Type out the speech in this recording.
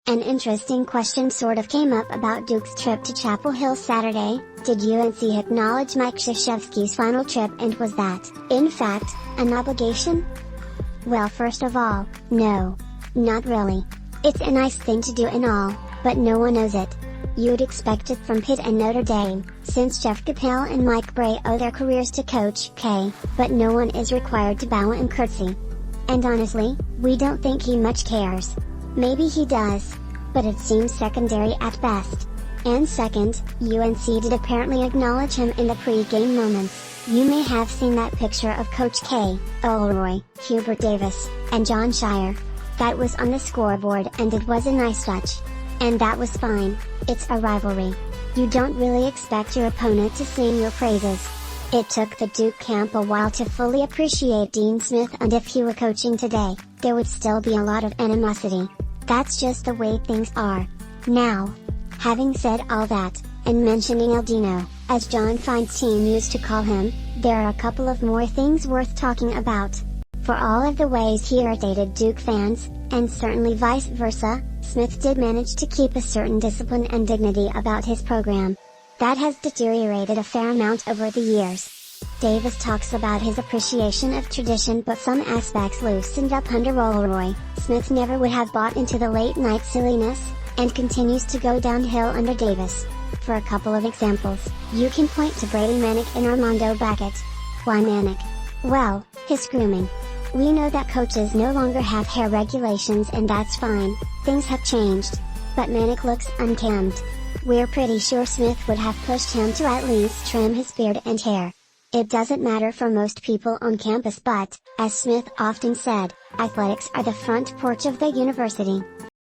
An interesting question sort of came up about Duke's trip to Chapel Hill Saturday. Did UNC acknowledge Mike Krzyzewski's final trip, and was that, in fact, an obligation? Well, first of all, no. Not really. It's a nice thing to do and all, but no one knows it. You'd expect it from Pitt and Notre Dame, since Jeff Capel and Mike Brey owe their careers to Coach K, but no one is required to bow and curtsy. And honestly, we don't think he much cares. Maybe he does, but it seems secondary at best. And second, UNC did apparently acknowledge him in the pre-game moments. You may have seen that picture of Coach K, Olroy, Hubert Davis, and John Scheyer. That was on the scoreboard, and it was a nice touch. And that was fine. It's a rivalry. You don't really expect your opponent to sing your praises. It took the Duke camp a while to fully appreciate Dean Smith, and if he were coaching today, there would still be a lot of animosity. That's just the way things are. Now, having said all that, and mentioning Deano, as John Feinstein used to call him, there are a couple of more things worth talking about. For all of the ways he irritated Duke fans, and certainly vice versa, Smith did manage to keep a certain discipline and dignity about his program. That has deteriorated a fair amount over the years. Davis talks about his appreciation of tradition, but some aspects loosened up under Olroy. Smith never would have bought into the late-night silliness, and continues to go downhill under Davis. For a couple of examples, you can point to Brady, Manek, and Armando Bacot. Why Manek? Well, his grooming. We know that coaches no longer have hair regulations, and that's fine, things have changed. But Manek looks unkempt. We're pretty sure Smith would have pushed him to at least trim his beard and hair. It doesn't matter for most people on campus, but, as Smith often said, athletics are the front porch of the university.